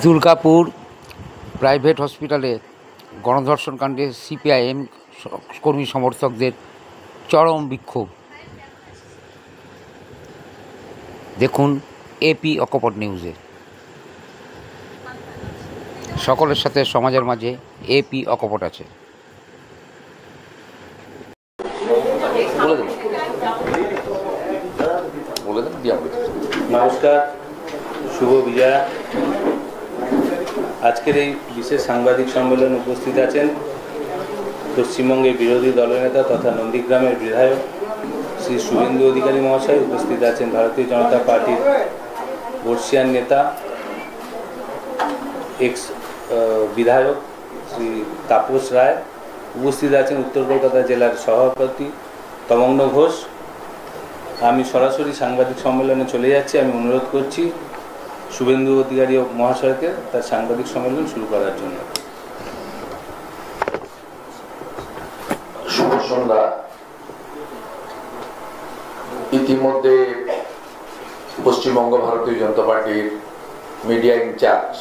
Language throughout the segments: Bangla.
দুর্গাপুর প্রাইভেট হসপিটালে গণধর্ষণ কাণ্ডে সিপিআইএম কর্মী সমর্থকদের চরম বিক্ষোভ। দেখুন এপি অকপট নিউজে। সকলের সাথে সমাজের মাঝে এপি অকপট আছে। নমস্কার, শুভ বিজয়া। আজকের এই বিশেষ সাংবাদিক সম্মেলনে উপস্থিত আছেন পশ্চিমবঙ্গের বিরোধী দলনেতা তথা নন্দীগ্রামের বিধায়ক শ্রী শুভেন্দু অধিকারী মহাশয়। উপস্থিত আছেন ভারতীয় জনতা পার্টির বর্ষিয়ান নেতা এক্স বিধায়ক শ্রী তাপস রায়। উপস্থিত আছেন উত্তর কলকাতা জেলার সভাপতি তমগ্ন ঘোষ। আমি সরাসরি সাংবাদিক সম্মেলনে চলে যাচ্ছি। আমি অনুরোধ করছি শুভেন্দু অধিকারী মহাশয়কে তার সাংবাদিক সম্মেলন শুরু করার জন্য। শুভ সন্ধ্যা। ইতিমধ্যে পশ্চিমবঙ্গ ভারতীয় জনতা পার্টির মিডিয়া ইনচার্জ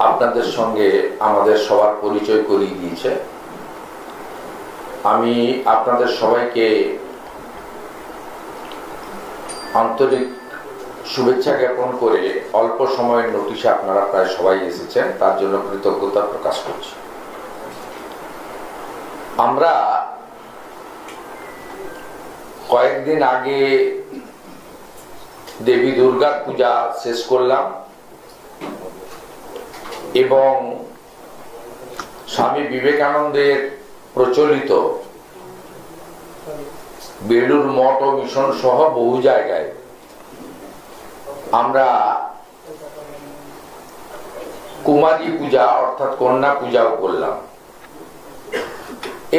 আপনাদের সঙ্গে আমাদের সবার পরিচয় করিয়ে দিয়েছে। আমি আপনাদের সবাইকে আন্তরিক শুভেচ্ছা জ্ঞাপন করে অল্প সময়ের নোটিশে আপনারা প্রায় সবাই এসেছেন, তার জন্য কৃতজ্ঞতা প্রকাশ করছি। আমরা কয়েকদিন আগে দেবী দুর্গার পূজা শেষ করলাম এবং স্বামী বিবেকানন্দের প্রচলিত বেলুর মঠ ও মিশন সহ বহু জায়গায় আমরা কুমারী পূজা অর্থাৎ কন্যা পূজাও করলাম।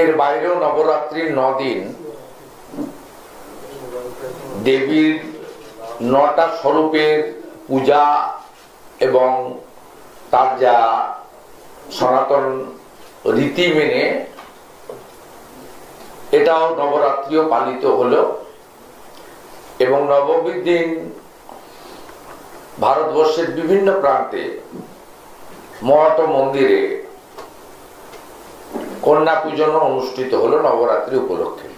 এর বাইরেও নবরাত্রির 9 দিন দেবীর 9টা স্বরূপের পূজা এবং তার যা সনাতন রীতি মেনে এটাও নবরাত্রিও পালিত হলো এবং নবমীর দিন ভারতবর্ষের বিভিন্ন প্রান্তে মঠ ও মন্দিরে কন্যা পূজন অনুষ্ঠিত হলো নবরাত্রি উপলক্ষে।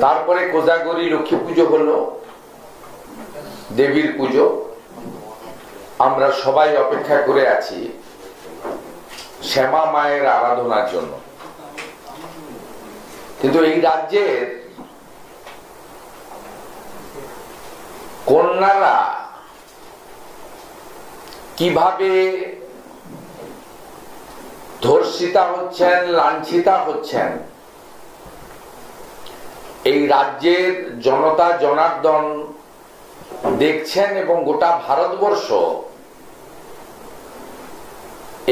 তারপরে কোজাগরী লক্ষ্মী পুজো হলো, দেবীর পুজো। আমরা সবাই অপেক্ষা করে আছি শ্যামা মায়ের আরাধনার জন্য। কিন্তু এই রাজ্যের কন্যারা কিভাবে ধর্ষিতা হচ্ছেন, লাঞ্ছিতা হচ্ছেন, এই রাজ্যের জনতা জনার্দন দেখছেন এবং গোটা ভারতবর্ষ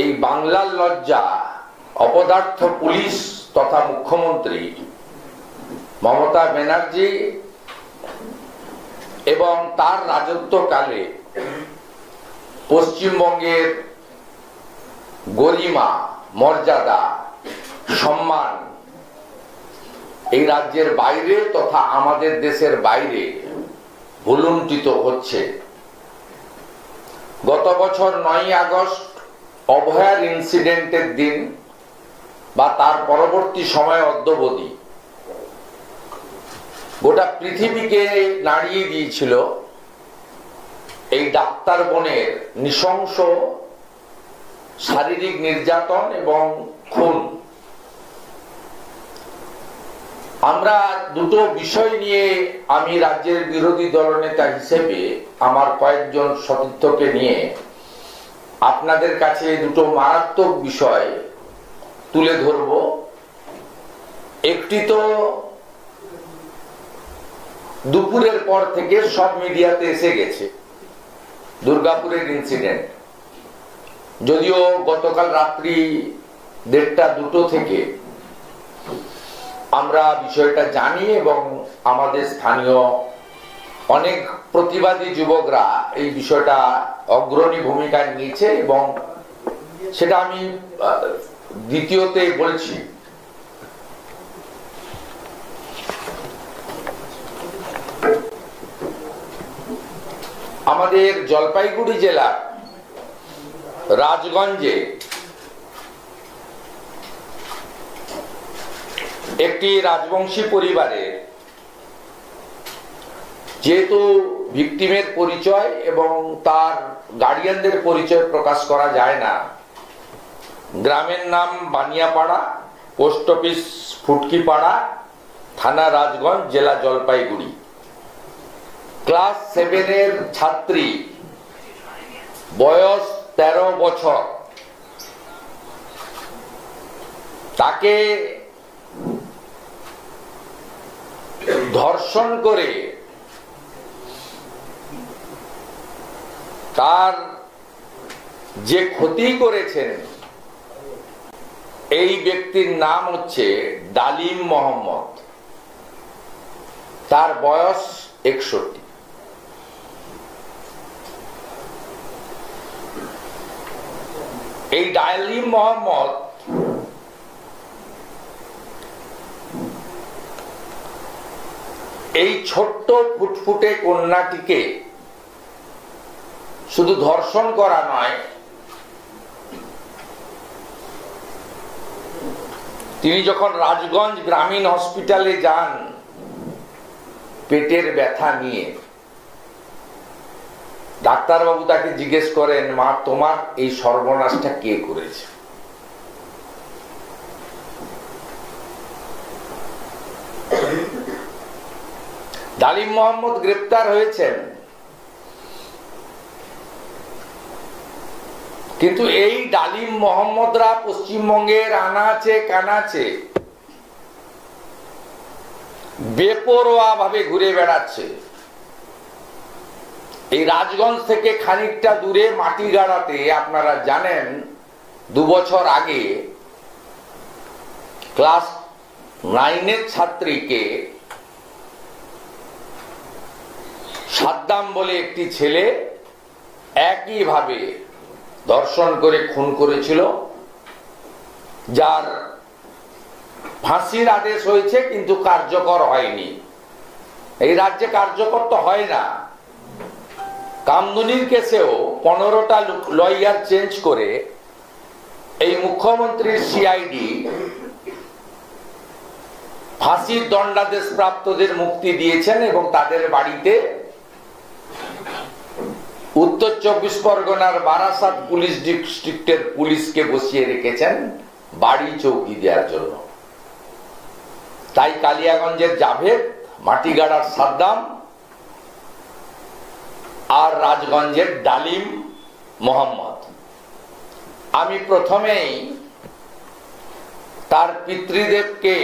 এই বাংলার লজ্জা অপদার্থ পুলিশ তথা মুখ্যমন্ত্রী মমতা ব্যানার্জি এবং তার রাজত্বকালে পশ্চিমবঙ্গের গরিমা, মর্যাদা, সম্মান এই রাজ্যের বাইরে তথা আমাদের দেশের বাইরে ভুলুণ্ঠিত হচ্ছে। গত বছর 9ই আগস্ট অভয়ার ইনসিডেন্টের দিন বা তার পরবর্তী সময় অদ্যাবধি গোটা পৃথিবীকে নাড়িয়ে দিয়েছিল এই ডাক্তার বোনের নৃশংস শারীরিক নির্যাতন এবং খুন। আমরা দুটো বিষয় নিয়ে আমি রাজ্যের বিরোধী দলনেতা হিসেবে আমার কয়েকজন সতীর্থকে নিয়ে আপনাদের কাছে দুটো মারাত্মক বিষয় তুলে ধরব। একটি তো দুপুরের পর থেকে সব মিডিয়াতে এসে গেছে, দুর্গাপুরের ইনসিডেন্ট। যদিও গতকাল রাত্রি 1:30-2 থেকে আমরা বিষয়টা জানি এবং আমাদের স্থানীয় অনেক প্রতিবাদী যুবকরা এই বিষয়টা অগ্রণী ভূমিকা নিয়েছে এবং সেটা আমি দ্বিতীয়তে বলছি। আমাদের জলপাইগুড়ি জেলার রাজগঞ্জে একটি রাজবংশী পরিবারের, যেহেতু ভিকটিমের পরিচয় এবং তার গার্ডিয়ানদের পরিচয় প্রকাশ করা যায় না, গ্রামের নাম বানিয়াপাড়া, পোস্ট অফিস ফুটকিপাড়া, থানা রাজগঞ্জ, জেলা জলপাইগুড়ি। ক্লাস 7-এর ছাত্রী, বয়স 13 বছর। তাকে ধর্ষণ করে তার যে ক্ষতি করেছেন এই ব্যক্তির নাম হচ্ছে ডালিম মোহাম্মদ। তার বয়স 61। এই ডালিম মোহাম্মদ এই ছোট্ট ফুটফুটে কন্যাটিকে শুধু ধর্ষণ করা নয়, তিনি যখন রাজগঞ্জ গ্রামীণ হসপিটালে যান পেটের ব্যথা নিয়ে, ডাক্তারবাবু তাকে জিজ্ঞেস করেন, মা তোমার এই সর্বনাশটা কে করেছে? ডালিম মোহাম্মদ গ্রেপ্তার হয়েছেন, কিন্তু এই ডালিম মোহাম্মদরা পশ্চিমবঙ্গের আনাচে কানাচে বেপরোয়া ভাবে ঘুরে বেড়াচ্ছে। এই রাজগঞ্জ থেকে খানিকটা দূরে মাটিগাড়াতে, আপনারা জানেন 2 বছর আগে ক্লাস 9-এর ছাত্রীকে সাদ্দাম বলে একটি ছেলে একইভাবে ধর্ষণ করে খুন করেছিল, যার ফাঁসির আদেশ হয়েছে কিন্তু কার্যকর হয়নি। এই রাজ্যে কার্যকর তো হয় না। কামদুনির কেসেও 15টা লয়ার চেঞ্জ করে এই মুখ্যমন্ত্রীর সিআইডি ফাঁসির দণ্ডাদেশ প্রাপ্তদের মুক্তি দিয়েছেন এবং তাদের বাড়িতে উত্তর 24 পরগনার বারাসাত পুলিশ ডিস্ট্রিক্টের পুলিশকে বসিয়ে রেখেছেন বাড়ি চৌকি দেওয়ার জন্য। তাই কালিয়াগঞ্জের জাভেদ, মাটিগাড়ার সাদ্দাম আর রাজগঞ্জের ডালিম মোহাম্মদ। আমি প্রথমেই তার পিতৃদেবকে,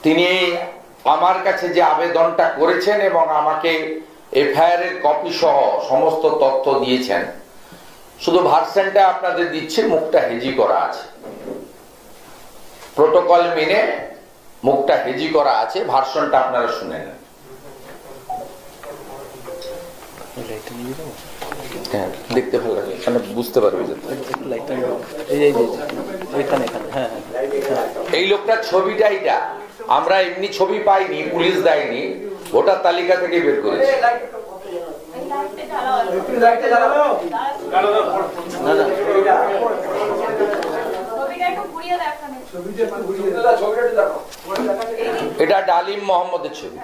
তিনি আমার কাছে যে আবেদনটা করেছেন এবং আমাকে এফআইআর এর কপি সহ সমস্ত তথ্য দিয়েছেন, শুধু ভার্সনটা আপনাদের দিচ্ছি, মুখটা হেজি করা আছে, প্রোটোকল মেনে মুখটা হেজি করা আছে, ভার্সনটা আপনারা শুনে নেন। হ্যাঁ, দেখতে ভালো লাগে, এখানে বুঝতে পারবে। এই লোকটার ছবিটা, এইটা আমরা এমনি ছবি পাইনি, পুলিশ দেয়নি, ভোটার তালিকা থেকে বের করেছি। এটা ডালিম মোহাম্মদের ছবি।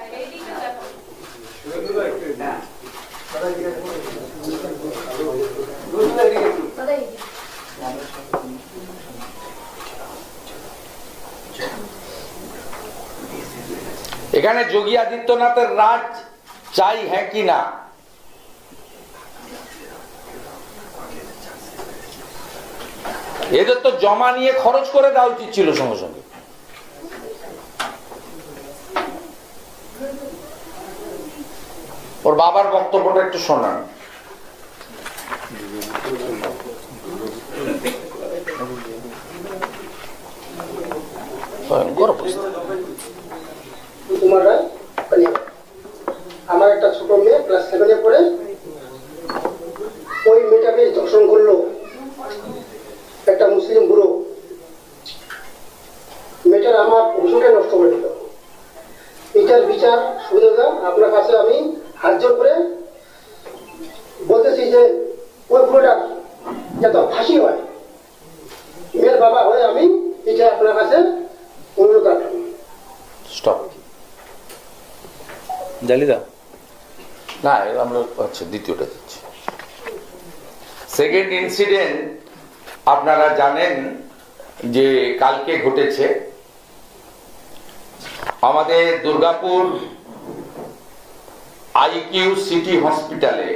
এখানে যোগী আদিত্যনাথের রাজ চাই, হ্যাঁ কি না? এদের তো জমা নিয়ে খরচ করে দেওয়া উচিত ছিল সঙ্গে সঙ্গে। ওর বাবার বক্তব্যটা একটু শোনান। আমার একটা ছোট মেয়ে ক্লাস 7-এ পড়ে, ওই মেয়েটাকে ধর্ষণ করলো একটা মুসলিম বুড়ো। মেয়েটার আমার ভবিষ্যৎটা নষ্ট করে দিল। এটার বিচার সুবিধা আপনার কাছে আমি হাত জোর করে বলতেছি যে ওই পুরোটা যত ফাঁসি হয়, মেয়ের বাবা হয়ে আমি এটা আপনার কাছে অনুরোধ রাখলাম। স্টপ। জালিদা না, আমরা আচ্ছা দ্বিতীয়টা দিচ্ছি। সেকেন্ড ইনসিডেন্ট আপনারা জানেন যে কালকে ঘটেছে আমাদের দুর্গাপুর আইকিউ সিটি হসপিটালে,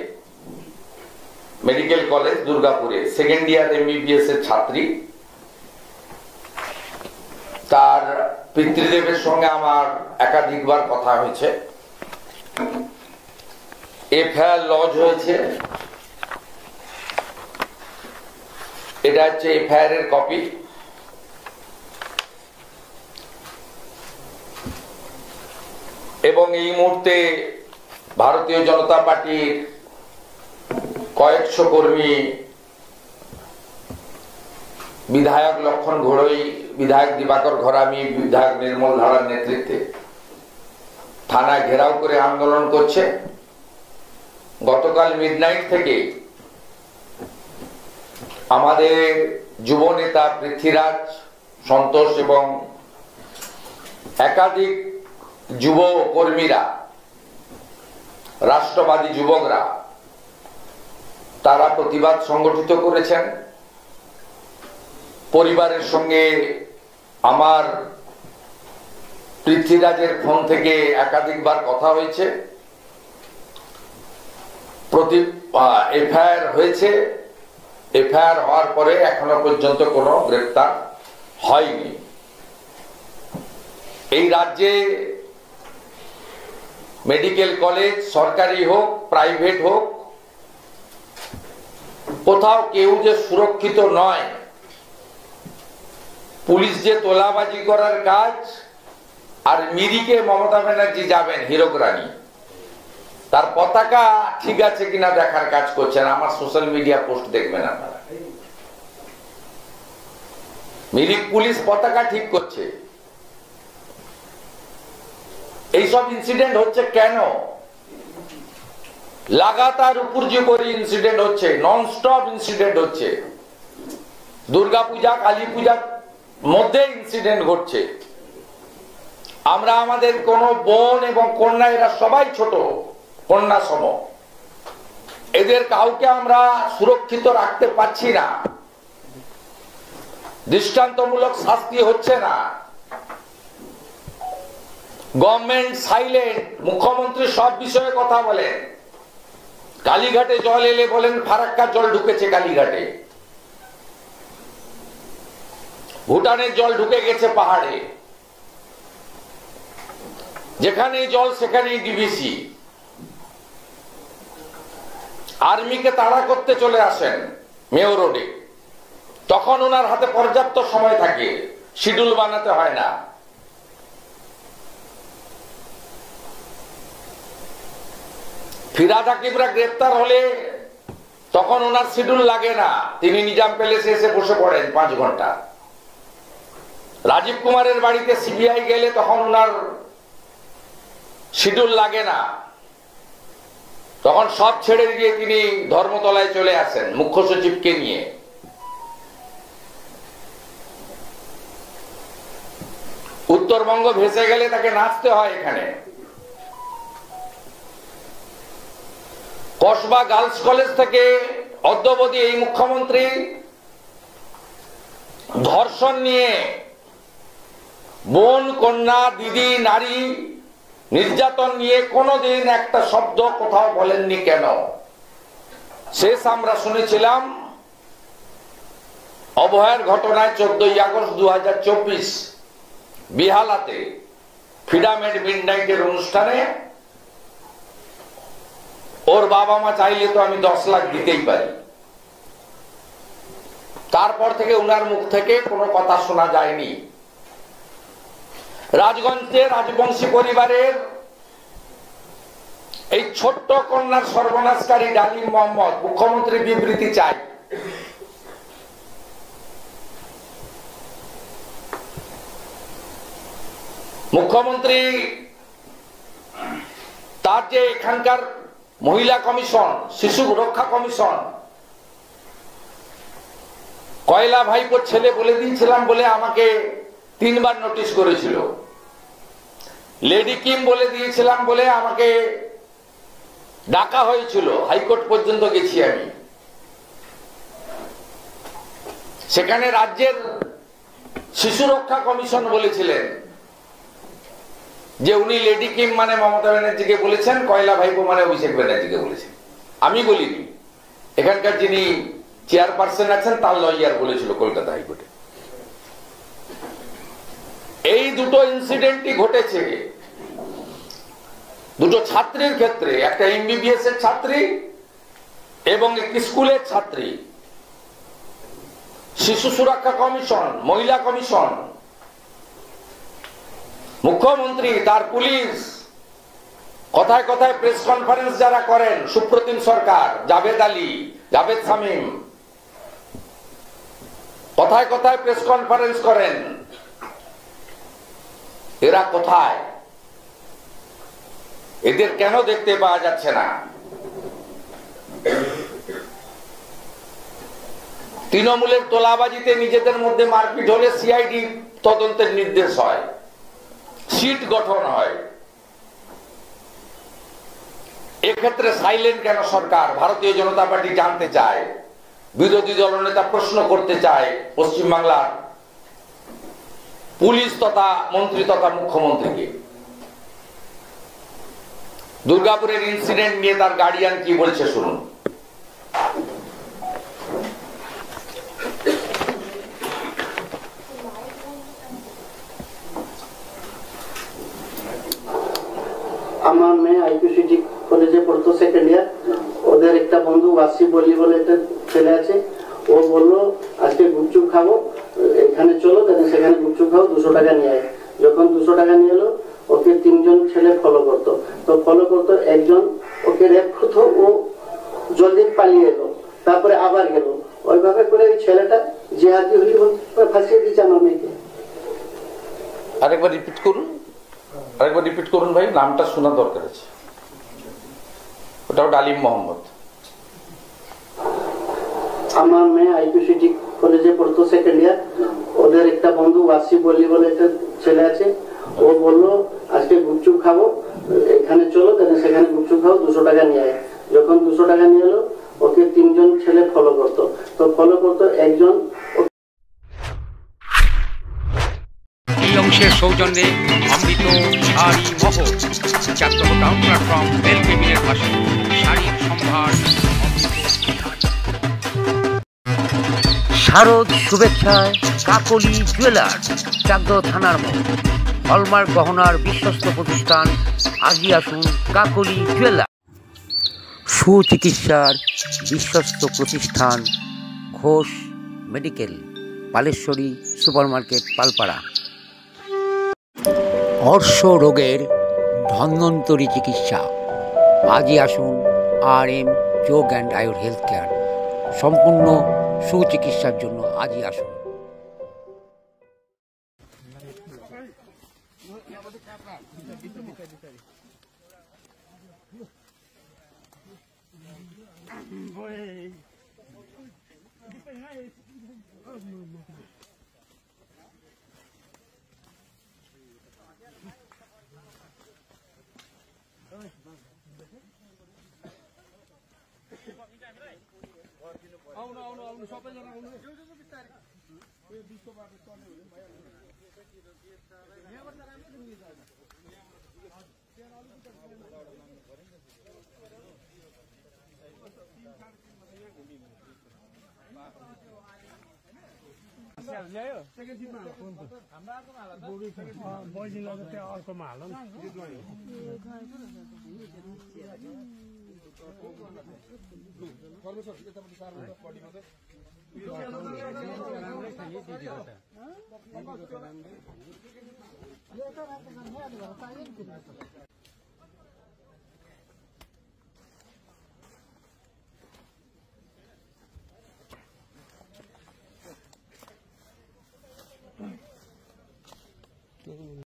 মেডিকেল কলেজ দুর্গাপুরে সেকেন্ড ইয়ার এমবিবিএস এর ছাত্রী, তার পিতৃদেবের সঙ্গে আমার একাধিকবার কথা হয়েছে। এফআইআর লজ হয়েছে, এটা হচ্ছে এফআইআর এর কপি। এবং এই মুহূর্তে ভারতীয় জনতা পার্টির কয়েকশো কর্মী, বিধায়ক লক্ষণ ঘোড়ই, বিধায়ক দিবাকর ঘরামি, বিধায়ক নির্মল ধারার নেতৃত্বে থানা ঘেরাও করে আন্দোলন করছে। গতকাল মিডনাইট থেকে আমাদের যুব নেতা পৃথ্বীরাজ, সন্তোষ এবং একাধিক যুব কর্মীরা, রাষ্ট্রবাদী যুবকরা, তারা প্রতিবাদ সংগঠিত করেছেন। পরিবারের সঙ্গে আমার পৃথ্বীরাজের ফোন থেকে একাধিকবার কথা হয়েছে। এফআইআর হয়েছে, এফআইআর হওয়ার পরে এখনো পর্যন্ত কোনো গ্রেফতার হয়নি। এই রাজ্যে মেডিকেল কলেজ সরকারি হোক প্রাইভেট হোক, কোথাও কেউ যে সুরক্ষিত নয়। পুলিশ যে তোলাবাজি করার কাজ, আর মিরিকে মমতা ব্যানার্জি যাবেন হীরক রানী, তার পতাকা ঠিক আছে কিনা দেখার কাজ করছেন। আমার সোশ্যাল মিডিয়া পোস্ট দেখবেন আপনারা, মিরিক পুলিশ পতাকা ঠিক করছে। এইসব ইনসিডেন্ট হচ্ছে কেন? লাগাতার উপর্যুপরি ইনসিডেন্ট হচ্ছে, নন স্টপ ইনসিডেন্ট হচ্ছে। দুর্গা পূজা, কালী পূজার মধ্যে ইনসিডেন্ট ঘটছে। আমরা আমাদের কোন বোন এবং কন্যা, এরা সবাই ছোট কন্যা সম, এদের কাউকে আমরা সুরক্ষিত রাখতে পারছি না। দৃষ্টান্তমূলক শাস্তি হচ্ছে না। Government silent. মুখ্যমন্ত্রী সব বিষয়ে কথা বলেন। কালীঘাটে জল এলে বলেন ফারাক্কার জল ঢুকেছে কালীঘাটে, ভুটানের জল ঢুকে গেছে পাহাড়ে, যেখানে জল সেখানেই ডিভিসি। আর্মিকে তাড়া করতে চলে আসেন মেয়র রোডে, তখন ওনার হাতে পর্যাপ্ত সময় থাকে, শিডিউল বানাতে হয় না। ফিরহাদ হাকিমরা গ্রেপ্তার হলে তখন ওনার শিডিউল লাগে না, তিনি নিজাম প্যালেসে এসে বসে পড়েন 5 ঘন্টা। রাজীব কুমারের বাড়িতে সিবিআই গেলে তখন ওনার শিডিউল লাগে না, তখন সব ছেড়ে দিয়ে তিনি ধর্মতলায় চলে আসেন মুখ্য সচিবকে নিয়ে। উত্তরবঙ্গ ভেসে গেলে তাকে নাচতে হয় এখানে। কসবা গার্লস কলেজ থেকে অদ্যাবধি এই মুখ্যমন্ত্রী ধর্ষণ নিয়ে, বোন কন্যা দিদি নারী নির্যাতন নিয়ে কোনোদিন একটা শব্দ কোথাও বলেননি কেন? শেষ আমরা শুনেছিলাম অভয়ের ঘটনায় 14ই আগস্ট 2024 বিহালাতে ফ্রিডম এট মিডনাইটের অনুষ্ঠানে ওর বাবা মা চাইলে তো আমি 10 লাখ দিতেই পারি। তারপর থেকে উনার মুখ থেকে কোনো কথা শোনা যায়নি। রাজগঞ্জের রাজবংশী পরিবারের এই ছোট্ট কন্যার সর্বনাশকারী ডালিম মোহাম্মদ, মুখ্যমন্ত্রী বিবৃতি চাই। মুখ্যমন্ত্রী তার যে এখানকার মহিলা কমিশন, শিশু রক্ষা কমিশন, কয়লা ভাইপোর ছেলে বলে দিয়েছিলাম বলে আমাকে 3 বার নোটিশ করেছিল। লেডি কিম বলে দিয়েছিলাম বলে আমাকে ডাকা হয়েছিল, হাইকোর্ট পর্যন্ত গেছি আমি। সেখানে রাজ্যের শিশু রক্ষা কমিশন বলেছিলেন যে উনি লেডি কিম মানে মমতা ব্যানার্জিকে বলেছেন, কয়লা ভাইপো মানে অভিষেক ব্যানার্জিকে বলেছেন। আমি বলিনি, এখানকার যিনি চেয়ারপারসন আছেন তার লয়ার বলেছিল কলকাতা হাইকোর্টে। এই দুটো ইনসিডেন্টই ঘটেছে দুটো ছাত্রীর ক্ষেত্রে, একটা এমবিবিএস এর ছাত্রী এবং একটি স্কুলের ছাত্রী। শিশু সুরক্ষা কমিশন, মহিলা কমিশন, মুখ্যমন্ত্রী, তার পুলিশ, কথায় কথায় প্রেস কনফারেন্স যারা করেন, সুপ্রতিম সরকার, জাভেদ আলী, জাভেদ শামীম, কথায় কথায় প্রেস কনফারেন্স করেন, এরা কোথায়? এদের কেন দেখতে পাওয়া যাচ্ছে না? তৃণমূলের তোলাবাজিতে নিজেদের মধ্যে মারপিট হলে সিআইডি তদন্তের নির্দেশ হয়, সিট গঠন হয়। এক্ষেত্রে সাইলেন্ট কেন সরকার? ভারতীয় জনতা পার্টি জানতে চায়, বিরোধী দলনেতা প্রশ্ন করতে চায় পশ্চিমবাংলার পুলিশ তথা মন্ত্রী তথা মুখ্যমন্ত্রীকে। দুর্গাপুরের ইনসিডেন্ট নিয়ে তার গার্ডিয়ান কি বলছে শুনুন। আমার মেয়ে আইকিউসিটি কলেজে পড়তো, সেকেন্ড ইয়ার। ওদের একটা বন্ধু ওয়াসি বলি বলে একটা ছেলে আছে, ও বললো আজকে গুপচুপ খাবো, এখানে চলো, সেখানে গুপচুপ খাবো, 200 টাকা নিয়ে আয়। যখন 200 টাকা নিয়ে এলো, ওকে 3 জন ছেলে ফলো করতো। তো ফলো করতো, একজন ওকে রেপ করতো, ও জলদি পালিয়ে এলো, তারপরে আবার গেল। ওইভাবে করে ওই ছেলেটা জিহাদি হলি ফাঁসিয়ে দিয়েছে আমার মেয়েকে। আরেকবার রিপিট করুন, আরেকবার রিপিট করুন ভাই, নামটা শোনা দরকার আছে। ওটাও ডালিম মোহাম্মদ। আমার মেয়ে আইকিউসিটি কলেজে পড়তো, সেকেন্ড ইয়ার। ওদের একটা বন্ধু ওয়াসি বলি বলে একটা ছেলে আছে, ও বললো আজকে গুপচুপ খাবো, এখানে চলো, সেখানে গুপচুপ খাবো, 200 টাকা নিয়ে আয়। যখন 200 টাকা নিয়ে এলো, ওকে 3 জন ছেলে ফলো করতো। তো ফলো করতো, একজন এই অংশের সৌজন্যে অমৃত শাড়ি মহল, 4 টাউন প্ল্যাটফর্ম, রেল কেবিনের পাশে শাড়ির সম্ভার। শারদ শুভেচ্ছায় কাকলি জুয়েলার্স, চাকদহ থানার মোড়। হলমার্ক গহনার বিশ্বস্ত প্রতিষ্ঠান, আজই আসুন কাকলি জুয়েলার্স। সুচিকিৎসার বিশ্বস্ত প্রতিষ্ঠান ঘোষ মেডিকেল, পালেশ্বরী সুপারমার্কেট, পালপাড়া। অর্শ রোগের ধন্বন্তরী চিকিৎসা, আজই আসুন RM যোগ অ্যান্ড আয়ুর হেলথ কেয়ার। সম্পূর্ণ সুচিকিৎসার জন্য আজই আসুন।